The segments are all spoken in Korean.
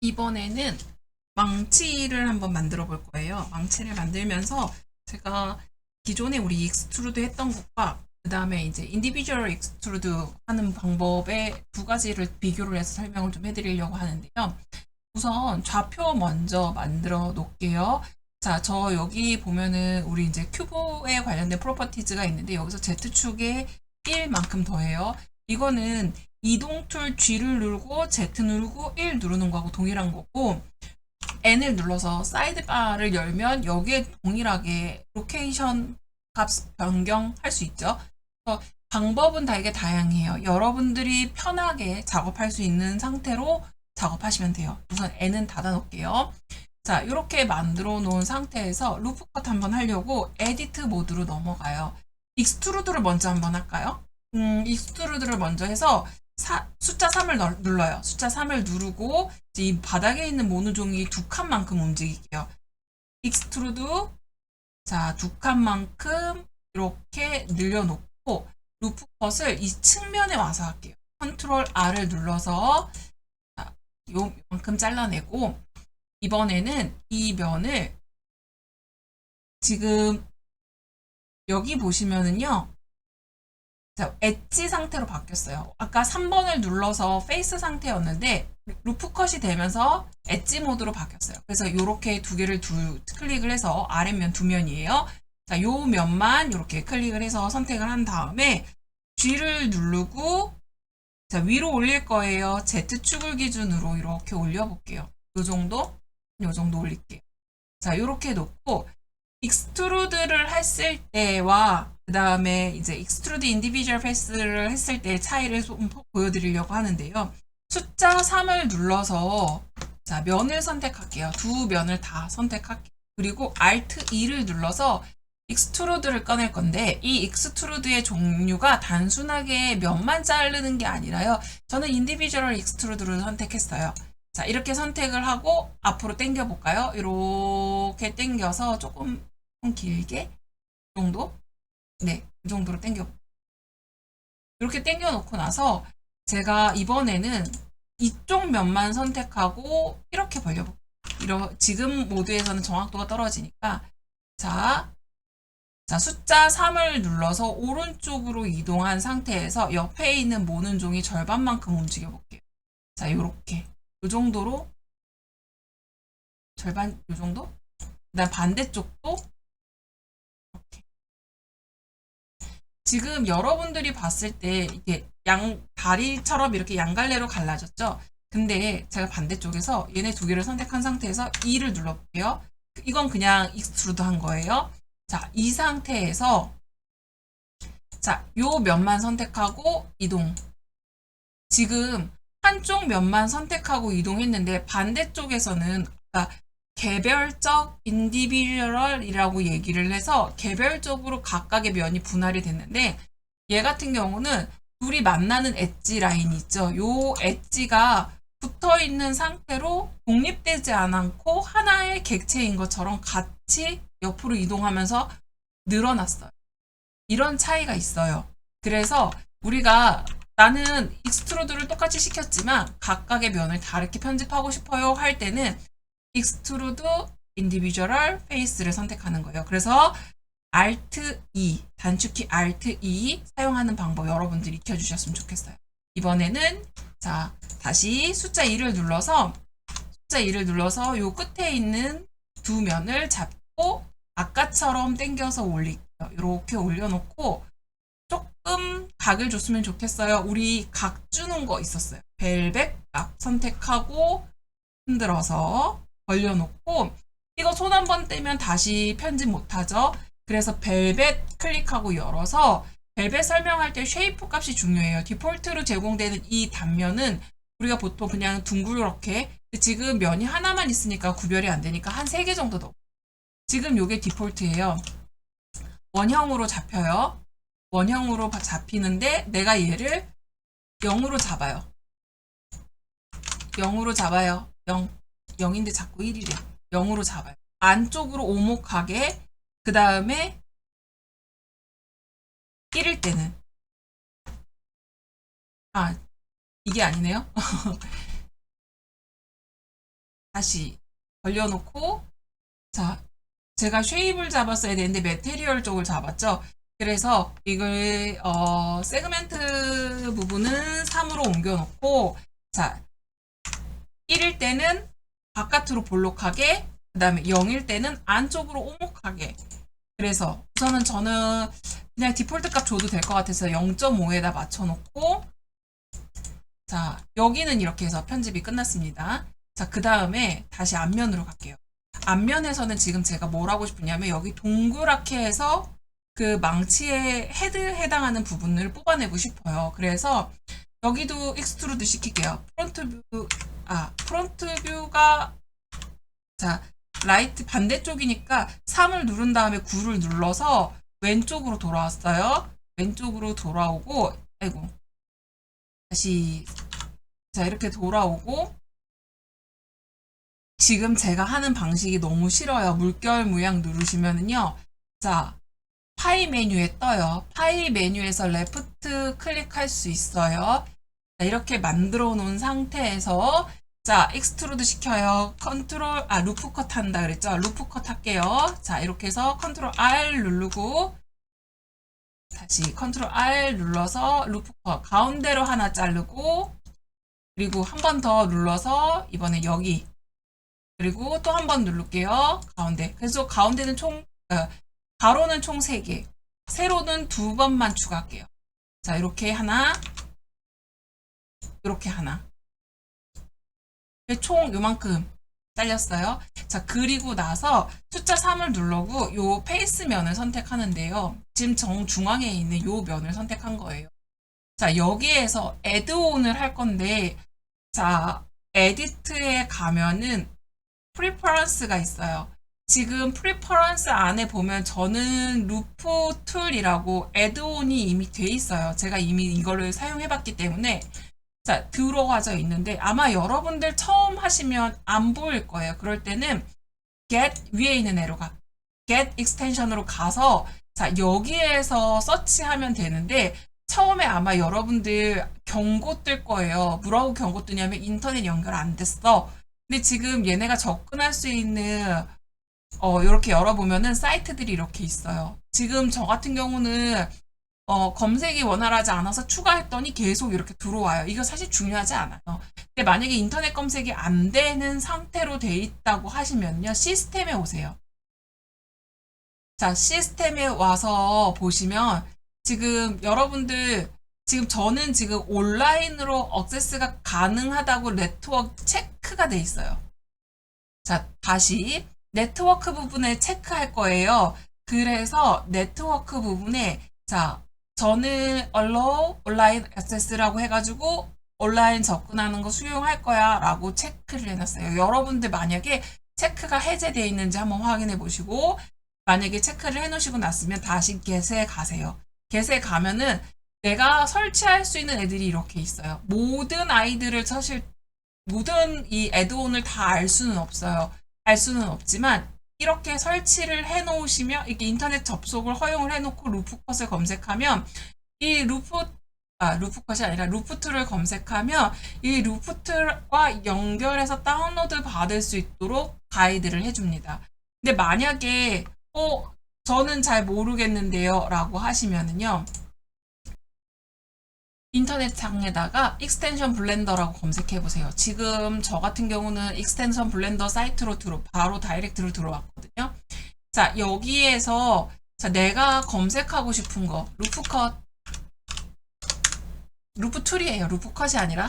이번에는 망치를 한번 만들어 볼 거예요. 망치를 만들면서 제가 기존에 우리 익스트루드 했던 것과 그 다음에 이제 인디비주얼 익스트루드 하는 방법의 두 가지를 비교를 해서 설명을 좀 해드리려고 하는데요. 우선 좌표 먼저 만들어 놓을게요. 자, 저 여기 보면은 우리 이제 큐브에 관련된 프로퍼티즈가 있는데 여기서 Z축에 1만큼 더해요. 이거는 이동 툴 G를 누르고 Z 누르고 1 누르는 거하고 동일한 거고 N을 눌러서 사이드바를 열면 여기에 동일하게 로케이션 값 변경할 수 있죠. 그래서 방법은 되게 다양해요. 여러분들이 편하게 작업할 수 있는 상태로 작업하시면 돼요. 우선 N은 닫아 놓을게요. 자, 이렇게 만들어 놓은 상태에서 루프 컷 한번 하려고 에디트 모드로 넘어가요. 익스트루드를 먼저 한번 할까요? 익스트루드를 먼저 해서 숫자 3을 눌러요. 숫자 3을 누르고 이제 이 바닥에 있는 모노종이 두 칸만큼 움직일게요. 익스트루드 자, 두 칸만큼 이렇게 늘려놓고 루프 컷을 이 측면에 와서 할게요. 컨트롤 R을 눌러서 자, 요만큼 잘라내고 이번에는 이 면을 지금 여기 보시면은요. 자, 엣지 상태로 바뀌었어요. 아까 3번을 눌러서 페이스 상태였는데 루프 컷이 되면서 엣지 모드로 바뀌었어요. 그래서 이렇게 두 개를 클릭을 해서 아랫면 두 면이에요. 자, 요 면만 이렇게 클릭을 해서 선택을 한 다음에 G를 누르고 자, 위로 올릴 거예요. Z축을 기준으로 이렇게 올려볼게요. 요 정도 올릴게요. 자, 이렇게 놓고 익스트루드를 했을 때와 그 다음에 이제 익스트루드 인디비주얼 패스를 했을 때의 차이를 좀 보여드리려고 하는데요. 숫자 3을 눌러서 자, 면을 선택할게요. 두 면을 다 선택할게요. 그리고 Alt 2를 눌러서 익스트루드를 꺼낼 건데 이 익스트루드의 종류가 단순하게 면만 자르는 게 아니라요. 저는 인디비주얼 익스트루드를 선택했어요. 자, 이렇게 선택을 하고 앞으로 당겨 볼까요? 이렇게 당겨서 조금 길게 이 정도? 네, 이 정도로 당겨. 이렇게 당겨 놓고 나서 제가 이번에는 이쪽 면만 선택하고 이렇게 벌려볼게요. 지금 모드에서는 정확도가 떨어지니까 자, 숫자 3을 눌러서 오른쪽으로 이동한 상태에서 옆에 있는 모는 종이 절반만큼 움직여 볼게요. 자, 요렇게. 요 정도로 절반 요 정도? 그다음 반대쪽도 이렇게. 지금 여러분들이 봤을 때 이게 다리처럼 이렇게 양갈래로 갈라졌죠? 근데 제가 반대쪽에서 얘네 두 개를 선택한 상태에서 2를 눌러볼게요. 이건 그냥 익스트루드 한 거예요. 자, 이 상태에서 자, 요 면만 선택하고 이동. 지금 한쪽 면만 선택하고 이동했는데 반대쪽에서는 그러니까 개별적 인디비주얼이라고 얘기를 해서 개별적으로 각각의 면이 분할이 됐는데 얘 같은 경우는 둘이 만나는 엣지 라인이 있죠. 요 엣지가 붙어 있는 상태로 독립되지 않고 하나의 객체인 것처럼 같이 옆으로 이동하면서 늘어났어요. 이런 차이가 있어요. 그래서 우리가 나는 익스트루드를 똑같이 시켰지만 각각의 면을 다르게 편집하고 싶어요 할 때는 익스트루드 인디비주얼 페이스를 선택하는 거예요. 그래서 Alt E, 단축키 Alt E 사용하는 방법 여러분들이 익혀주셨으면 좋겠어요. 이번에는 자, 다시 숫자 2를 눌러서 요 끝에 있는 두 면을 잡고 아까처럼 당겨서 올릴게요. 이렇게 올려놓고 조금 각을 줬으면 좋겠어요. 우리 각 주는 거 있었어요. 벨벳 각 선택하고 흔들어서 벌려놓고 이거 손 한 번 떼면 다시 편집 못하죠. 그래서 벨벳 클릭하고 열어서 벨벳 설명할 때 쉐이프 값이 중요해요. 디폴트로 제공되는 이 단면은 우리가 보통 그냥 둥그렇게 지금 면이 하나만 있으니까 구별이 안 되니까 한 3개 정도 넣어. 지금 요게 디폴트예요. 원형으로 잡혀요. 원형으로 잡히는데 내가 얘를 0으로 잡아요. 0으로 잡아요. 0. 0인데 자꾸 1이래. 0으로 잡아요. 안쪽으로 오목하게 그 다음에 1일 때는 아 이게 아니네요. 다시 벌려놓고, 자, 제가 쉐입을 잡았어야 되는데 메테리얼 쪽을 잡았죠. 그래서 이걸 세그멘트 부분은 3으로 옮겨놓고, 자, 1일 때는 바깥으로 볼록하게, 그 다음에 0일 때는 안쪽으로 오목하게. 그래서 우선은 저는 그냥 디폴트 값 줘도 될 것 같아서 0.5에다 맞춰놓고, 자, 여기는 이렇게 해서 편집이 끝났습니다. 자, 그 다음에 다시 앞면으로 갈게요. 앞면에서는 지금 제가 뭘 하고 싶으냐면 여기 동그랗게 해서 그 망치의 헤드에 해당하는 부분을 뽑아내고 싶어요. 그래서 여기도 익스트루드 시킬게요. 프론트 뷰가, 자, 라이트 반대쪽이니까 3을 누른 다음에 9를 눌러서 왼쪽으로 돌아왔어요. 왼쪽으로 돌아오고, 아이고, 다시, 자, 이렇게 돌아오고, 지금 제가 하는 방식이 너무 싫어요. 물결 모양 누르시면은요, 자, 파이 메뉴에 떠요. 파이 메뉴에서 레프트 클릭할 수 있어요. 자, 이렇게 만들어 놓은 상태에서, 자, 익스트루드 시켜요. 루프 컷 한다 그랬죠? 루프 컷 할게요. 자, 이렇게 해서 컨트롤 R 누르고, 다시 컨트롤 R 눌러서 루프 컷, 가운데로 하나 자르고, 그리고 한 번 더 눌러서, 이번에 여기, 그리고 또 한 번 누를게요. 가운데. 그래서 가운데는 가로는 총 3개, 세로는 2번만 추가할게요. 자, 이렇게 하나, 이렇게 하나. 총 요만큼 잘렸어요. 자, 그리고 나서 숫자 3을 누르고 요 페이스 면을 선택하는데요. 지금 정중앙에 있는 요 면을 선택한 거예요. 자, 여기에서 애드온을 할 건데, 자, 에디트에 가면은 프리퍼런스가 있어요. 지금 프리퍼런스 안에 보면 저는 루프 툴이라고 애드온이 이미 돼 있어요. 제가 이미 이거를 사용해 봤기 때문에, 자, 들어가져 있는데 아마 여러분들 처음 하시면 안 보일 거예요. 그럴 때는 get, 위에 있는 애로가 get extension으로 가서, 자, 여기에서 서치하면 되는데, 처음에 아마 여러분들 경고 뜰 거예요. 뭐라고 경고 뜨냐면 인터넷 연결 안 됐어. 근데 지금 얘네가 접근할 수 있는 이렇게 열어보면은 사이트들이 이렇게 있어요. 지금 저 같은 경우는 검색이 원활하지 않아서 추가했더니 계속 이렇게 들어와요. 이거 사실 중요하지 않아요. 근데 만약에 인터넷 검색이 안 되는 상태로 돼 있다고 하시면요, 시스템에 오세요. 자, 시스템에 와서 보시면 지금 여러분들, 지금 저는 지금 온라인으로 액세스가 가능하다고 네트워크 체크가 돼 있어요. 자, 다시 네트워크 부분에 체크할 거예요. 그래서 네트워크 부분에, 자, 저는 allow 온라인 액세스라고 해가지고 온라인 접근하는 거 수용할 거야 라고 체크를 해놨어요. 여러분들 만약에 체크가 해제되어 있는지 한번 확인해 보시고, 만약에 체크를 해 놓으시고 났으면 다시 get에 가세요. get에 가면은 내가 설치할 수 있는 애들이 이렇게 있어요. 모든 아이들을 사실 모든 이 애드온을 다 알 수는 없어요. 알 수는 없지만 이렇게 설치를 해 놓으시면, 이게 인터넷 접속을 허용을 해 놓고 루프컷을 검색하면, 이 루프컷이 아니라 루프툴을 검색하면 이 루프툴과 연결해서 다운로드 받을 수 있도록 가이드를 해줍니다. 근데 만약에 저는 잘 모르겠는데요 라고 하시면은요, 인터넷 창에다가 익스텐션 블렌더라고 검색해 보세요. 지금 저 같은 경우는 익스텐션 블렌더 사이트로 바로 다이렉트로 들어왔거든요. 자, 여기에서, 자, 내가 검색하고 싶은 거, 루프툴이에요. 루프컷이 아니라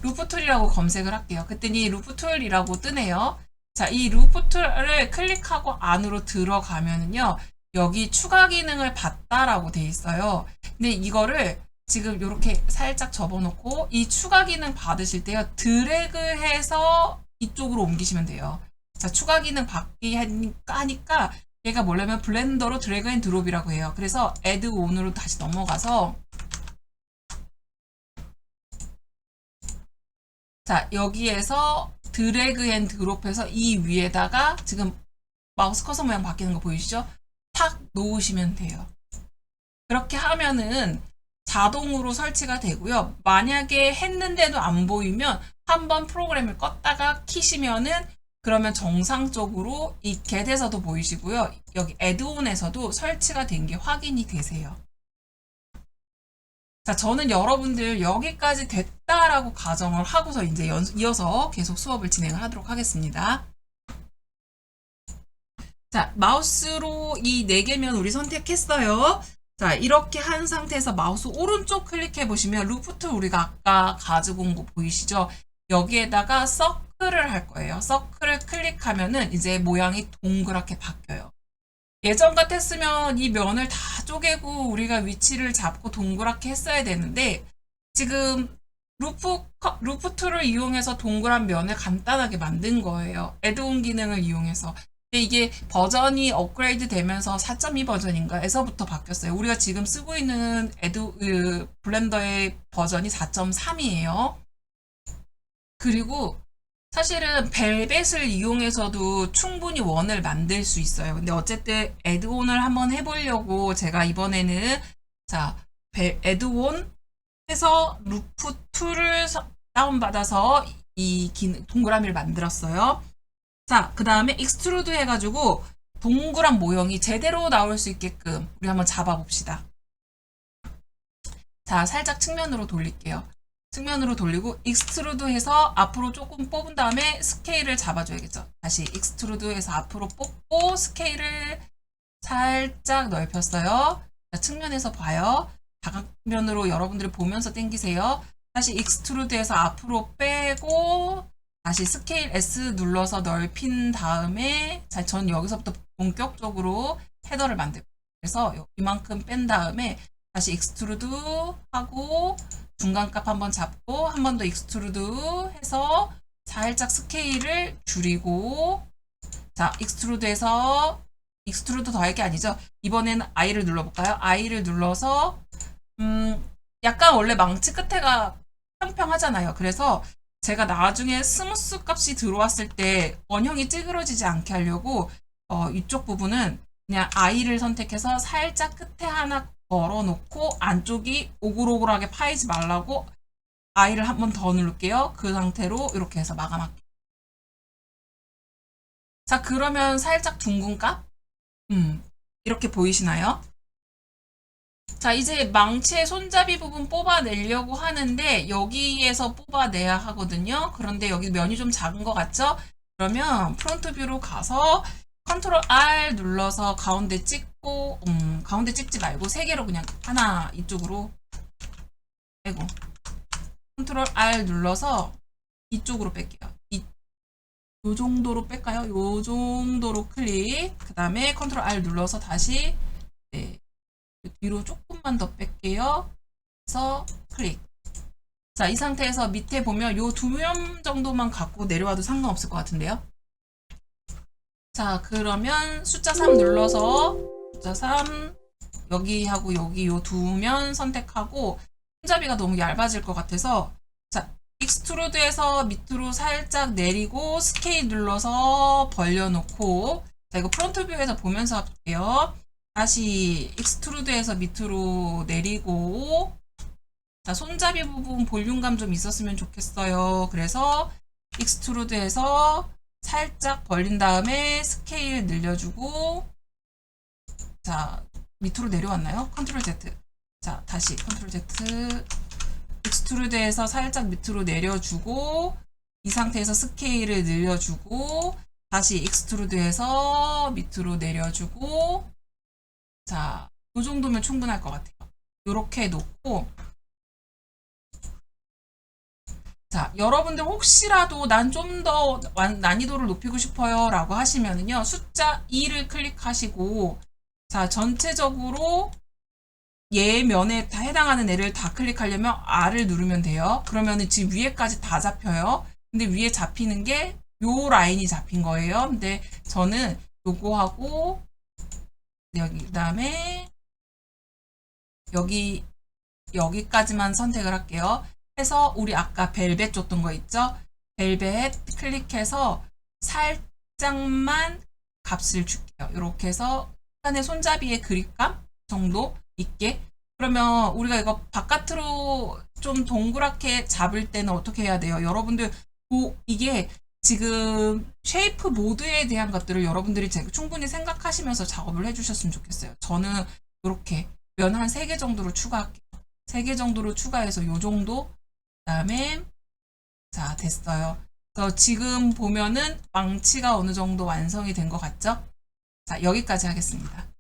루프툴이라고 검색을 할게요. 그랬더니 루프툴이라고 뜨네요. 자, 이 루프툴을 클릭하고 안으로 들어가면은요, 여기 추가 기능을 받다라고 돼 있어요. 근데 이거를 지금 이렇게 살짝 접어놓고, 이 추가 기능 받으실 때요, 드래그해서 이쪽으로 옮기시면 돼요. 자, 추가 기능 받기 하니까 얘가 뭐냐면 블렌더로 드래그 앤 드롭이라고 해요. 그래서 애드 온으로 다시 넘어가서, 자, 여기에서 드래그 앤 드롭해서 이 위에다가 지금 마우스 커서 모양 바뀌는 거 보이시죠? 탁 놓으시면 돼요. 그렇게 하면은 자동으로 설치가 되고요. 만약에 했는데도 안 보이면 한번 프로그램을 껐다가 키시면은 그러면 정상적으로 이 get에서도 보이시고요. 여기 add-on에서도 설치가 된 게 확인이 되세요. 자, 저는 여러분들 여기까지 됐다라고 가정을 하고서 이제 이어서 계속 수업을 진행을 하도록 하겠습니다. 자, 마우스로 이 4개면 우리 선택했어요. 자, 이렇게 한 상태에서 마우스 오른쪽 클릭해 보시면 루프트 우리가 아까 가지고 온 거 보이시죠? 여기에다가 서클을 할 거예요. 서클을 클릭하면은 이제 모양이 동그랗게 바뀌어요. 예전 같았으면 이 면을 다 쪼개고 우리가 위치를 잡고 동그랗게 했어야 되는데 지금 루프툴을 이용해서 동그란 면을 간단하게 만든 거예요. 애드온 기능을 이용해서. 근데 이게 버전이 업그레이드 되면서 4.2 버전인가에서부터 바뀌었어요. 우리가 지금 쓰고 있는 블렌더의 버전이 4.3이에요. 그리고 사실은 벨벳을 이용해서도 충분히 원을 만들 수 있어요. 근데 어쨌든 애드온을 한번 해보려고 제가 이번에는 자 애드온 해서 루프 툴을 다운받아서 이 동그라미를 만들었어요. 자, 그 다음에 익스트루드 해가지고 동그란 모형이 제대로 나올 수 있게끔 우리 한번 잡아봅시다. 자, 살짝 측면으로 돌릴게요. 측면으로 돌리고 익스트루드 해서 앞으로 조금 뽑은 다음에 스케일을 잡아줘야겠죠. 다시 익스트루드 해서 앞으로 뽑고 스케일을 살짝 넓혔어요. 자, 측면에서 봐요. 다각면으로 여러분들이 보면서 당기세요. 다시 익스트루드 해서 앞으로 빼고 다시 스케일 S 눌러서 넓힌 다음에 자, 전 여기서부터 본격적으로 헤더를 만들고 그래서 이만큼 뺀 다음에 다시 익스트루드 하고 중간값 한번 잡고 한 번 더 익스트루드 해서 살짝 스케일을 줄이고 자 익스트루드 해서 익스트루드 더할 게 아니죠. 이번에는 I를 눌러볼까요? I를 눌러서 약간 원래 망치 끝에가 평평하잖아요. 그래서 제가 나중에 스무스 값이 들어왔을 때 원형이 찌그러지지 않게 하려고 이쪽 부분은 그냥 I를 선택해서 살짝 끝에 하나 걸어놓고 안쪽이 오글오글하게 파이지 말라고 I를 한 번 더 누를게요. 그 상태로 이렇게 해서 마감할게요. 자, 그러면 살짝 둥근 값? 이렇게 보이시나요? 자, 이제 망치의 손잡이 부분 뽑아내려고 하는데 여기에서 뽑아내야 하거든요. 그런데 여기 면이 좀 작은 것 같죠? 그러면 프론트 뷰로 가서 컨트롤 R 눌러서 가운데 찍고 가운데 찍지 말고 3개로 그냥 하나 이쪽으로 빼고 컨트롤 R 눌러서 이쪽으로 뺄게요. 요 정도로 뺄까요? 요 정도로 클릭 그 다음에 컨트롤 R 눌러서 다시 네, 뒤로 조금만 더 뺄게요. 그래서 클릭 자, 이 상태에서 밑에 보면 요 2면 정도만 갖고 내려와도 상관없을 것 같은데요. 자, 그러면 숫자 3 눌러서 숫자 3 여기하고 여기 요 2면 선택하고 손잡이가 너무 얇아질 것 같아서 자, 익스트루드에서 밑으로 살짝 내리고 스케일 눌러서 벌려놓고 자, 이거 프론트 뷰에서 보면서 할게요. 다시 익스트루드에서 밑으로 내리고 자, 손잡이 부분 볼륨감 좀 있었으면 좋겠어요. 그래서 익스트루드에서 살짝 벌린 다음에 스케일 늘려주고 자 밑으로 내려왔나요? 컨트롤 Z 자 다시 컨트롤 Z 익스트루드에서 살짝 밑으로 내려주고 이 상태에서 스케일을 늘려주고 다시 익스트루드에서 밑으로 내려주고 자 이 정도면 충분할 것 같아요. 이렇게 놓고 자, 여러분들 혹시라도 난 좀 더 난이도를 높이고 싶어요 라고 하시면은요, 숫자 2를 클릭하시고, 자, 전체적으로 얘 면에 다 해당하는 애를 다 클릭하려면 R을 누르면 돼요. 그러면은 지금 위에까지 다 잡혀요. 근데 위에 잡히는 게 요 라인이 잡힌 거예요. 근데 저는 요거하고, 여기, 그 다음에, 여기까지만 선택을 할게요. 해서 우리 아까 벨벳 줬던 거 있죠? 벨벳 클릭해서 살짝만 값을 줄게요. 이렇게 해서 약간의 손잡이의 그립감 정도 있게 그러면 우리가 이거 바깥으로 좀 동그랗게 잡을 때는 어떻게 해야 돼요? 여러분들 이게 지금 쉐이프 모드에 대한 것들을 여러분들이 충분히 생각하시면서 작업을 해주셨으면 좋겠어요. 저는 이렇게 면 한 3개 정도로 추가할게요. 3개 정도로 추가해서 요 정도. 그다음에 자, 됐어요. 그래서 지금 보면은 망치가 어느 정도 완성이 된 것 같죠? 자, 여기까지 하겠습니다.